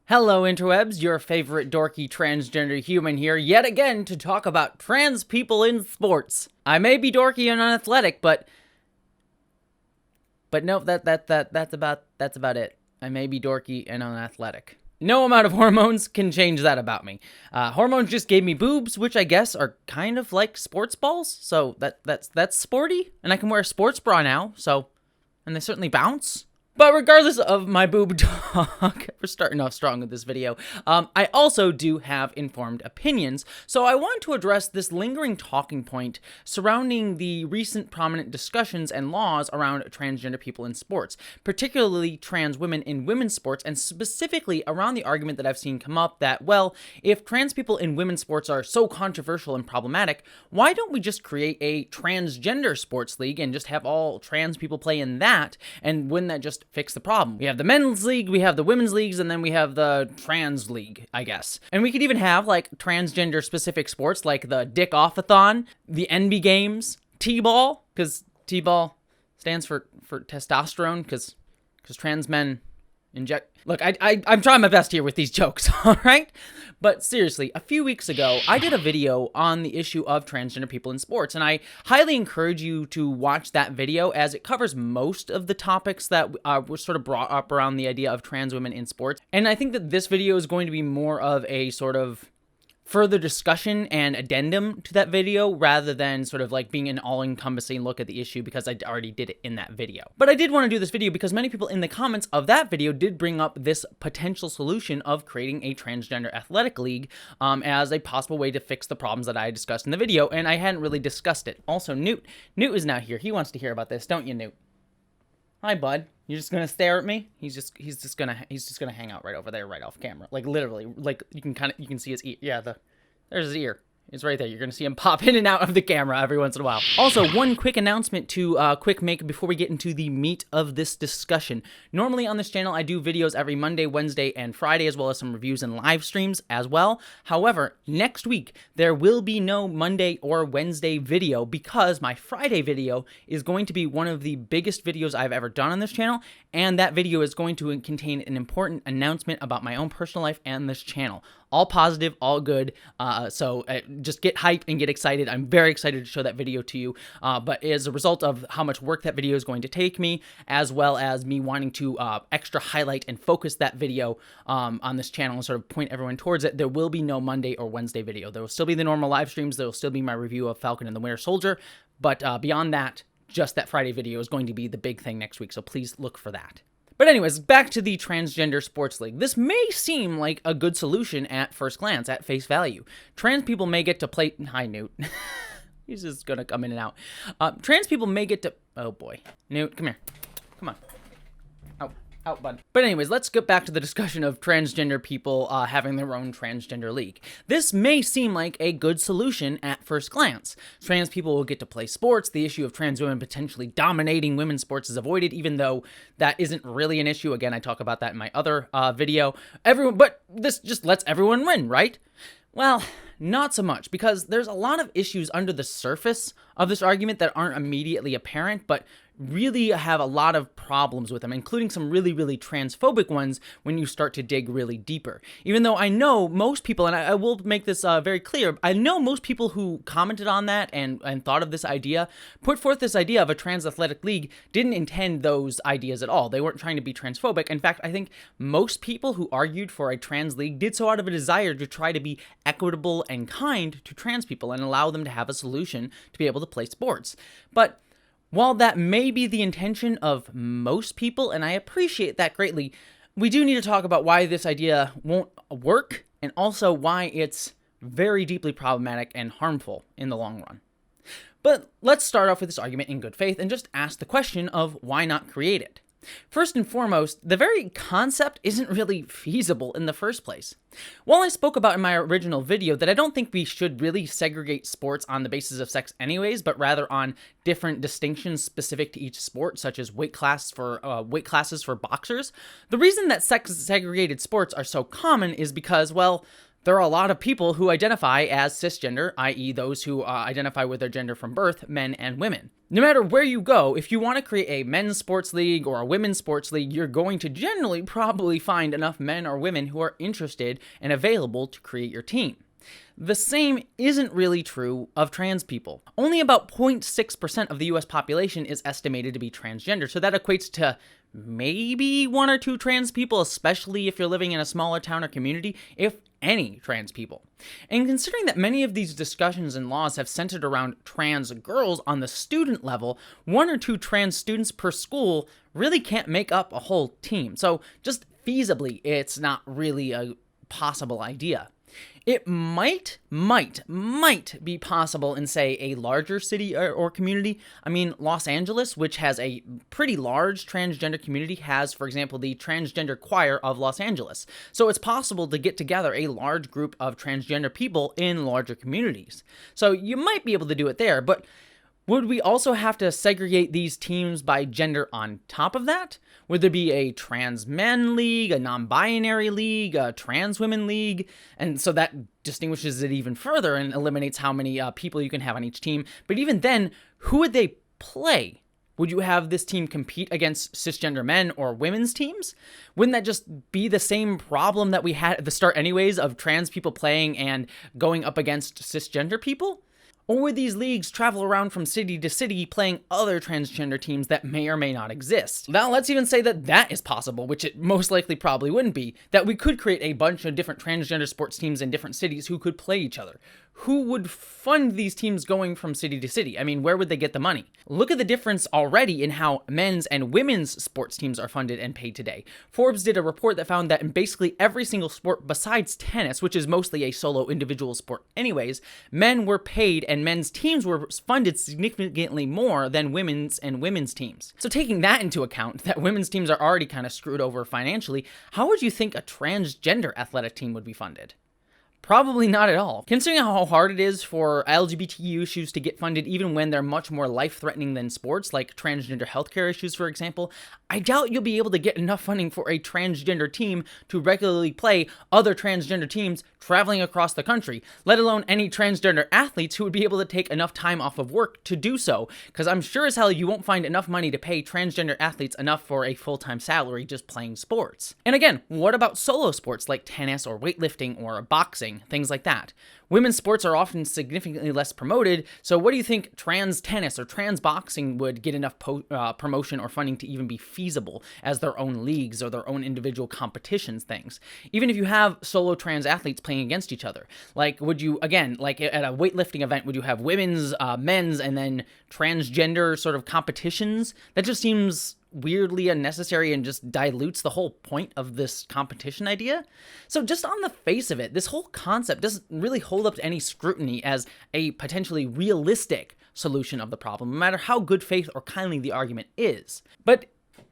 Hello interwebs, your favorite dorky transgender human here, yet again to talk about trans people in sports. I may be dorky and unathletic, but no, that's about it. I may be dorky and unathletic. No amount of hormones can change that about me. Hormones just gave me boobs, which I guess are kind of like sports balls, so that's sporty, and I can wear a sports bra now, and they certainly bounce. But regardless of my boob talk, we're starting off strong with this video, I also do have informed opinions, so I want to address this lingering talking point surrounding the recent prominent discussions and laws around transgender people in sports, particularly trans women in women's sports, and specifically around the argument that I've seen come up that, well, if trans people in women's sports are so controversial and problematic, why don't we just create a transgender sports league and just have all trans people play in that, and wouldn't that just fix the problem? We have the men's league, we have the women's leagues, and then we have the trans league, I guess. And we could even have like transgender specific sports like the Dick Off-a-thon, the NB Games, T-ball, because T-ball stands for testosterone, because trans men inject. Look, I'm trying my best here with these jokes, all right? But seriously, a few weeks ago, I did a video on the issue of transgender people in sports, and I highly encourage you to watch that video as it covers most of the topics that were sort of brought up around the idea of trans women in sports. And I think that this video is going to be more of a sort of further discussion and addendum to that video rather than sort of like being an all-encompassing look at the issue because I already did it in that video. But I did want to do this video because many people in the comments of that video did bring up this potential solution of creating a transgender athletic league as a possible way to fix the problems that I discussed in the video, and I hadn't really discussed it. Also, Newt is now here. He wants to hear about this, don't you, Newt? Hi, bud. You're just gonna stare at me? He's just gonna hang out right over there, right off camera. Like literally, like you can see his ear. Yeah, there's his ear. It's right there. You're going to see him pop in and out of the camera every once in a while. Also, one quick announcement to quick make before we get into the meat of this discussion. Normally on this channel, I do videos every Monday, Wednesday, and Friday, as well as some reviews and live streams as well. However, next week, there will be no Monday or Wednesday video because my Friday video is going to be one of the biggest videos I've ever done on this channel, and that video is going to contain an important announcement about my own personal life and this channel. All positive, all good, so just get hyped and get excited. I'm very excited to show that video to you, but as a result of how much work that video is going to take me, as well as me wanting to extra highlight and focus that video on this channel and sort of point everyone towards it, there will be no Monday or Wednesday video. There will still be the normal live streams, there will still be my review of Falcon and the Winter Soldier, but beyond that, just that Friday video is going to be the big thing next week, so please look for that. But anyways, back to the Transgender Sports League. This may seem like a good solution at first glance, at face value. Trans people may get to play... Hi, Newt. He's just gonna come in and out. Trans people may get to... Oh, boy. Newt, come here. Come on. Out, bud. But anyways, let's get back to the discussion of transgender people having their own transgender league. This may seem like a good solution at first glance. Trans people will get to play sports. The issue of trans women potentially dominating women's sports is avoided, even though that isn't really an issue. Again, I talk about that in my other video. But this just lets everyone win, right? Well, not so much, because there's a lot of issues under the surface of this argument that aren't immediately apparent, but really have a lot of problems with them, including some really, really transphobic ones when you start to dig really deeper. Even though I know most people, and I will make this very clear, I know most people who commented on that and thought of this idea, put forth this idea of a trans athletic league, didn't intend those ideas at all. They weren't trying to be transphobic. In fact, I think most people who argued for a trans league did so out of a desire to try to be equitable and kind to trans people and allow them to have a solution to be able to play sports. But while that may be the intention of most people, and I appreciate that greatly, we do need to talk about why this idea won't work, and also why it's very deeply problematic and harmful in the long run. But let's start off with this argument in good faith and just ask the question of why not create it. First and foremost, the very concept isn't really feasible in the first place. While I spoke about in my original video that I don't think we should really segregate sports on the basis of sex anyways, but rather on different distinctions specific to each sport, such as weight classes for boxers, the reason that sex-segregated sports are so common is because, well, There are a lot of people who identify as cisgender, i.e. those who identify with their gender from birth, men and women. No matter where you go, if you want to create a men's sports league or a women's sports league, you're going to generally probably find enough men or women who are interested and available to create your team. The same isn't really true of trans people. Only about 0.6% of the US population is estimated to be transgender, so that equates to maybe 1 or 2 trans people, especially if you're living in a smaller town or community, if any trans people. And considering that many of these discussions and laws have centered around trans girls on the student level, 1 or 2 trans students per school really can't make up a whole team. So just feasibly, it's not really a possible idea. It might be possible in, say, a larger city or community. I mean, Los Angeles, which has a pretty large transgender community, has, for example, the Transgender Choir of Los Angeles. So it's possible to get together a large group of transgender people in larger communities. So you might be able to do it there, but would we also have to segregate these teams by gender on top of that? Would there be a trans men league, a non-binary league, a trans women league? And so that distinguishes it even further and eliminates how many people you can have on each team. But even then, who would they play? Would you have this team compete against cisgender men or women's teams? Wouldn't that just be the same problem that we had at the start anyways, of trans people playing and going up against cisgender people? Or would these leagues travel around from city to city playing other transgender teams that may or may not exist? Now, let's even say that that is possible, which it most likely probably wouldn't be, that we could create a bunch of different transgender sports teams in different cities who could play each other. Who would fund these teams going from city to city? I mean, where would they get the money? Look at the difference already in how men's and women's sports teams are funded and paid today. Forbes did a report that found that in basically every single sport besides tennis, which is mostly a solo individual sport anyways, men were paid and men's teams were funded significantly more than women's and women's teams. So taking that into account, that women's teams are already kind of screwed over financially, how would you think a transgender athletic team would be funded? Probably not at all. Considering how hard it is for LGBTQ issues to get funded even when they're much more life-threatening than sports, like transgender healthcare issues, for example, I doubt you'll be able to get enough funding for a transgender team to regularly play other transgender teams traveling across the country, let alone any transgender athletes who would be able to take enough time off of work to do so, because I'm sure as hell you won't find enough money to pay transgender athletes enough for a full-time salary just playing sports. And again, what about solo sports like tennis or weightlifting or boxing, things like that? Women's sports are often significantly less promoted, so what do you think trans tennis or trans boxing would get enough promotion or funding to even be feasible as their own leagues or their own individual competitions things? Even if you have solo trans athletes playing against each other, like would you, again, like at a weightlifting event, would you have women's, men's, and then transgender sort of competitions? That just seems weirdly unnecessary and just dilutes the whole point of this competition idea. So just on the face of it, this whole concept doesn't really hold up to any scrutiny as a potentially realistic solution of the problem, no matter how good faith or kindly the argument is. But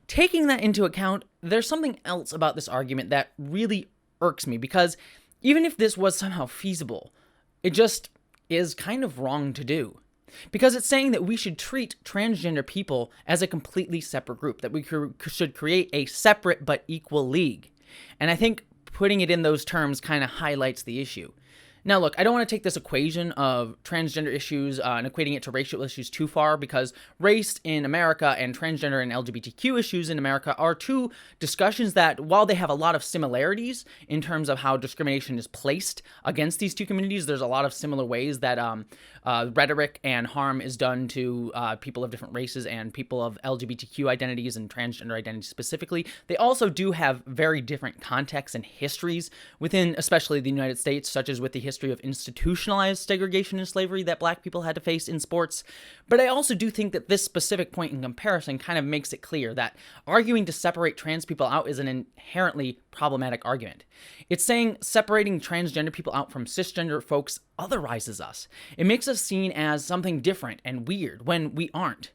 taking that into account, there's something else about this argument that really irks me, because even if this was somehow feasible, it just is kind of wrong to do. Because it's saying that we should treat transgender people as a completely separate group, that we should create a separate but equal league. And I think putting it in those terms kind of highlights the issue. Now, look, I don't want to take this equation of transgender issues and equating it to racial issues too far, because race in America and transgender and LGBTQ issues in America are two discussions that, while they have a lot of similarities in terms of how discrimination is placed against these two communities, there's a lot of similar ways that rhetoric and harm is done to people of different races and people of LGBTQ identities and transgender identities specifically. They also do have very different contexts and histories within, especially the United States, such as with the history of institutionalized segregation and slavery that Black people had to face in sports. But I also do think that this specific point in comparison kind of makes it clear that arguing to separate trans people out is an inherently problematic argument. It's saying separating transgender people out from cisgender folks otherizes us. It makes us seen as something different and weird when we aren't.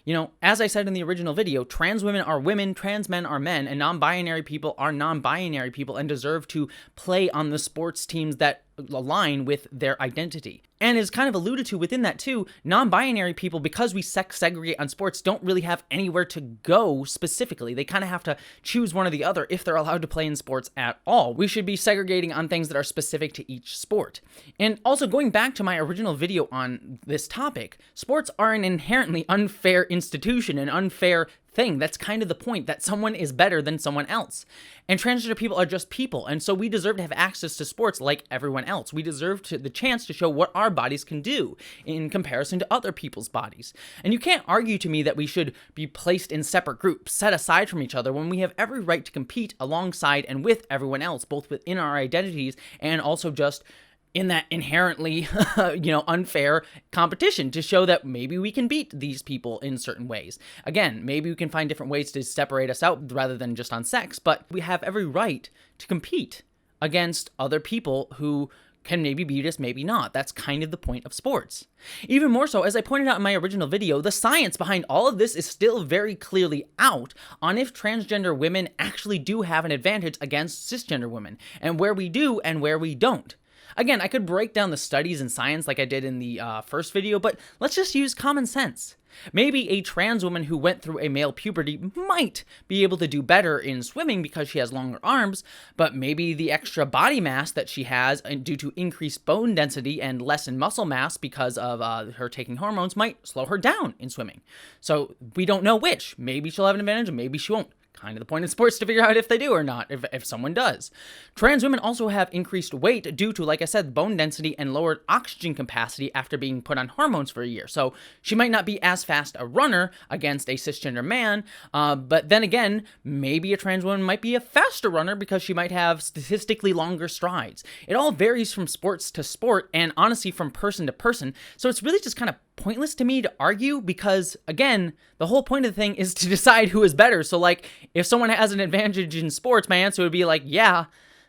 You know, as I said in the original video, trans women are women, trans men are men, and non-binary people are non-binary people and deserve to play on the sports teams that align with their identity. And as kind of alluded to within that too, non-binary people, because we sex segregate on sports, don't really have anywhere to go specifically. They kind of have to choose one or the other if they're allowed to play in sports at all. We should be segregating on things that are specific to each sport. And also going back to my original video on this topic, sports are an inherently unfair institution, an unfair thing. That's kind of the point, that someone is better than someone else. And transgender people are just people, and so we deserve to have access to sports like everyone else. We deserve the chance to show what our bodies can do in comparison to other people's bodies. And you can't argue to me that we should be placed in separate groups, set aside from each other, when we have every right to compete alongside and with everyone else, both within our identities and also just in that inherently, unfair competition to show that maybe we can beat these people in certain ways. Again, maybe we can find different ways to separate us out rather than just on sex, but we have every right to compete against other people who can maybe beat us, maybe not. That's kind of the point of sports. Even more so, as I pointed out in my original video, the science behind all of this is still very clearly out on if transgender women actually do have an advantage against cisgender women, and where we do and where we don't. Again, I could break down the studies and science like I did in the first video, but let's just use common sense. Maybe a trans woman who went through a male puberty might be able to do better in swimming because she has longer arms, but maybe the extra body mass that she has due to increased bone density and less in muscle mass because of her taking hormones might slow her down in swimming. So we don't know which. Maybe she'll have an advantage and maybe she won't. Kind of the point in sports to figure out if they do or not, if someone does. Trans women also have increased weight due to, like I said, bone density and lowered oxygen capacity after being put on hormones for a year. So she might not be as fast a runner against a cisgender man, but then again, maybe a trans woman might be a faster runner because she might have statistically longer strides. It all varies from sports to sport and honestly from person to person. So it's really just kind of pointless to me to argue because, again, the whole point of the thing is to decide who is better. So, like, if someone has an advantage in sports, my answer would be like, yeah,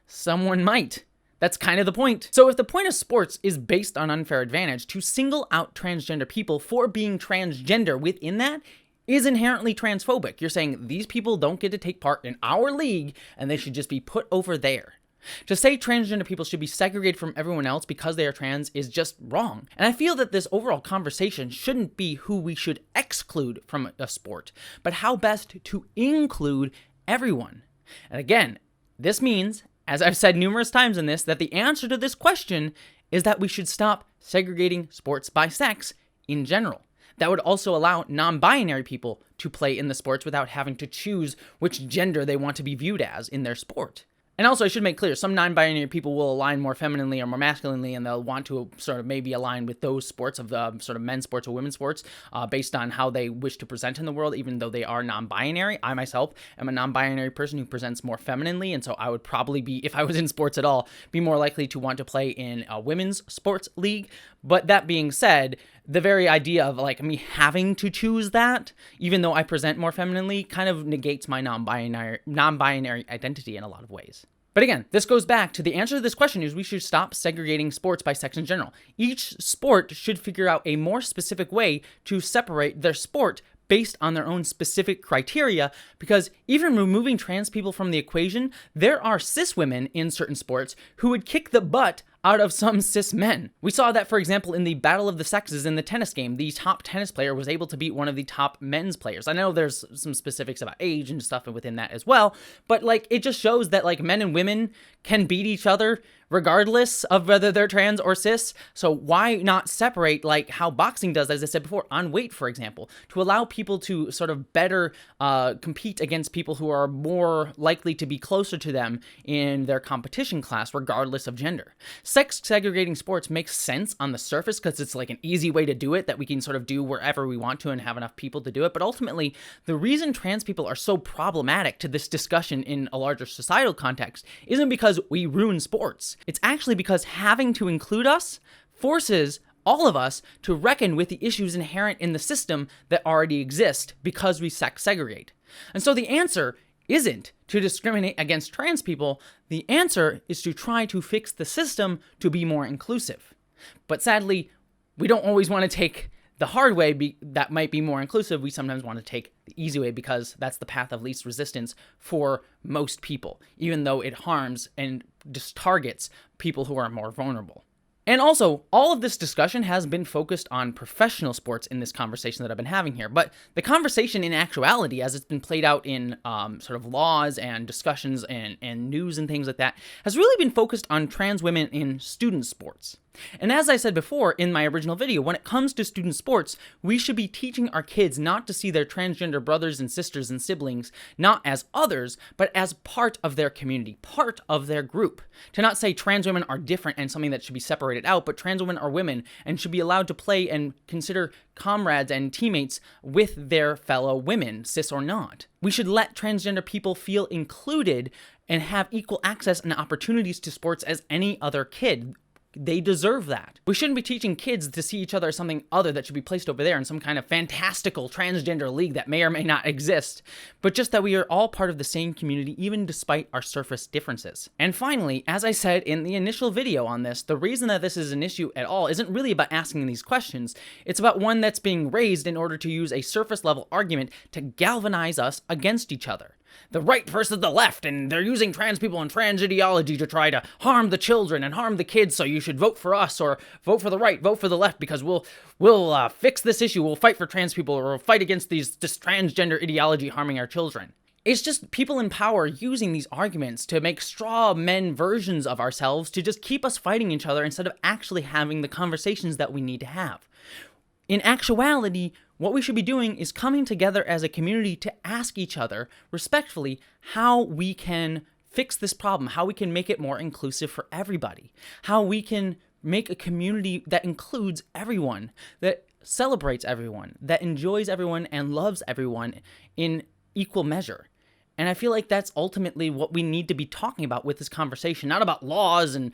someone might. That's kind of the point. So if the point of sports is based on unfair advantage, to single out transgender people for being transgender within that is inherently transphobic. You're saying these people don't get to take part in our league and they should just be put over there. To say transgender people should be segregated from everyone else because they are trans is just wrong. And I feel that this overall conversation shouldn't be who we should exclude from a sport, but how best to include everyone. And again, this means, as I've said numerous times in this, that the answer to this question is that we should stop segregating sports by sex in general. That would also allow non-binary people to play in the sports without having to choose which gender they want to be viewed as in their sport. And also, I should make clear, some non-binary people will align more femininely or more masculinely, and they'll want to sort of maybe align with those sports of sort of men's sports or women's sports based on how they wish to present in the world, even though they are non-binary. I myself am a non-binary person who presents more femininely, and so I would probably be, if I was in sports at all, be more likely to want to play in a women's sports league. But that being said, the very idea of like me having to choose that, even though I present more femininely, kind of negates my non-binary identity in a lot of ways. But again, this goes back to the answer to this question is we should stop segregating sports by sex in general. Each sport should figure out a more specific way to separate their sport based on their own specific criteria, because even removing trans people from the equation, there are cis women in certain sports who would kick the butt out of some cis men. We saw that, for example, in the Battle of the Sexes in the tennis game. The top tennis player was able to beat one of the top men's players. I know there's some specifics about age and stuff within that as well, but like it just shows that like men and women can beat each other regardless of whether they're trans or cis. So why not separate like how boxing does, as I said before, on weight, for example, to allow people to sort of better compete against people who are more likely to be closer to them in their competition class, regardless of gender. Sex segregating sports makes sense on the surface because it's like an easy way to do it that we can sort of do wherever we want to and have enough people to do it. But ultimately, the reason trans people are so problematic to this discussion in a larger societal context isn't because we ruin sports. It's actually because having to include us forces all of us to reckon with the issues inherent in the system that already exist because we sex segregate. And so the answer isn't to discriminate against trans people. The answer is to try to fix the system to be more inclusive. But sadly, we don't always want to take the hard way that might be more inclusive. We sometimes want to take the the easy way, because that's the path of least resistance for most people, even though it harms and just targets people who are more vulnerable. And also, all of this discussion has been focused on professional sports in this conversation that I've been having here. But the conversation in actuality, as it's been played out in sort of laws and discussions and news and things like that, has really been focused on trans women in student sports. And as I said before in my original video, when it comes to student sports, we should be teaching our kids not to see their transgender brothers and sisters and siblings not as others, but as part of their community, part of their group. To not say trans women are different and something that should be separated out, but trans women are women and should be allowed to play and consider comrades and teammates with their fellow women, cis or not. We should let transgender people feel included and have equal access and opportunities to sports as any other kid. They deserve that. We shouldn't be teaching kids to see each other as something other that should be placed over there in some kind of fantastical transgender league that may or may not exist, but just that we are all part of the same community, even despite our surface differences. And finally, as I said in the initial video on this, the reason that this is an issue at all isn't really about asking these questions. It's about one that's being raised in order to use a surface level argument to galvanize us against each other. The right versus the left, and they're using trans people and trans ideology to try to harm the children and harm the kids, so you should vote for us, or vote for the right, vote for the left, because we'll fix this issue, we'll fight for trans people, or we'll fight against this transgender ideology harming our children. It's just people in power using these arguments to make straw men versions of ourselves to just keep us fighting each other instead of actually having the conversations that we need to have. In actuality, what we should be doing is coming together as a community to ask each other respectfully how we can fix this problem, how we can make it more inclusive for everybody, how we can make a community that includes everyone, that celebrates everyone, that enjoys everyone and loves everyone in equal measure. And I feel like that's ultimately what we need to be talking about with this conversation, not about laws and,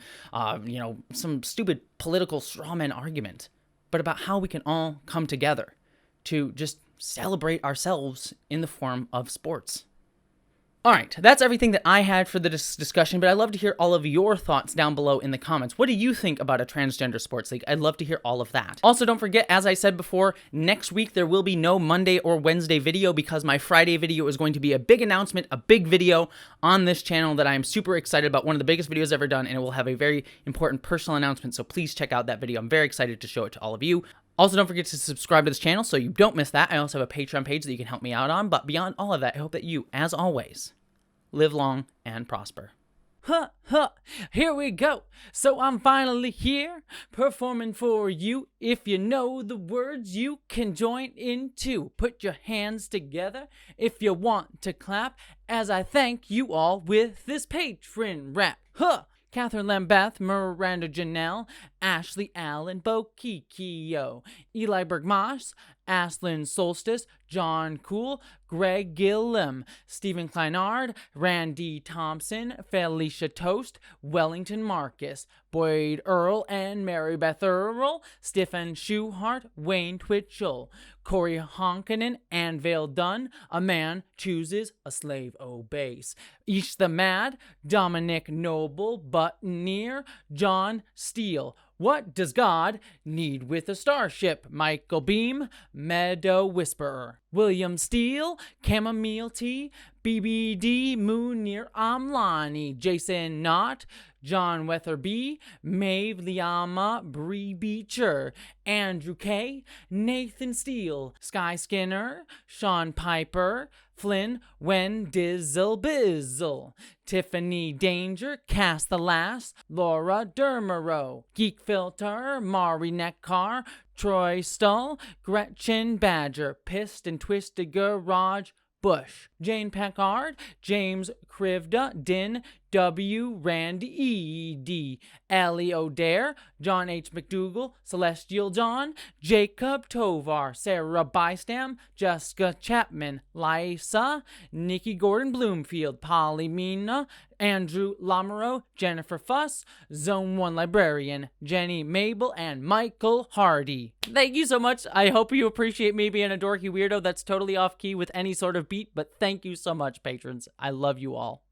some stupid political strawman argument, but about how we can all come together to just celebrate ourselves in the form of sports. All right, that's everything that I had for this discussion, but I'd love to hear all of your thoughts down below in the comments. What do you think about a transgender sports league? I'd love to hear all of that. Also, don't forget, as I said before, next week there will be no Monday or Wednesday video because my Friday video is going to be a big announcement, a big video on this channel that I am super excited about, one of the biggest videos ever done, and it will have a very important personal announcement, so please check out that video. I'm very excited to show it to all of you. Also, don't forget to subscribe to this channel so you don't miss that. I also have a Patreon page that you can help me out on, but beyond all of that, I hope that you, as always, live long and prosper. Here we go. So I'm finally here, performing for you. If you know the words, you can join in too. Put your hands together if you want to clap, as I thank you all with this patron rap. Catherine Lambeth, Miranda Janelle, Ashley Allen, Bo Kikio, Eli Bergmash, Aslan Solstice, John Cool, Greg Gillum, Stephen Kleinard, Randy Thompson, Felicia Toast, Wellington Marcus, Boyd Earl and Mary Beth Earl, Stephen Schuhart, Wayne Twitchell, Corey Honkanen, Anvale Dunn, A Man Chooses, A Slave Obeys, Ish the Mad, Dominic Noble, Buttoneer, John Steele. What does God need with a starship? Michael Beam, Meadow Whisperer, William Steele, Chamomile Tea, BBD, Munir Amlani, Jason Knott, John Weatherby, Maeve Liama, Bree Beecher, Andrew K, Nathan Steele, Sky Skinner, Sean Piper, Flynn, Wen Dizzle Bizzle, Tiffany Danger, Cass the Lass, Laura Dermero, Geek Filter, Mari Neckar, Troy Stull, Gretchen Badger, Pissed and Twisted Garage, Bush, Jane Packard, James Krivda, Din W, Randy E.D., Ellie O'Dare, John H. McDougall, Celestial John, Jacob Tovar, Sarah Bystam, Jessica Chapman, Lysa, Nikki Gordon Bloomfield, Polly Mina, Andrew Lamoureux, Jennifer Fuss, Zone 1 Librarian, Jenny Mabel, and Michael Hardy. Thank you so much. I hope you appreciate me being a dorky weirdo that's totally off key with any sort of beat, but thank you so much, patrons. I love you all.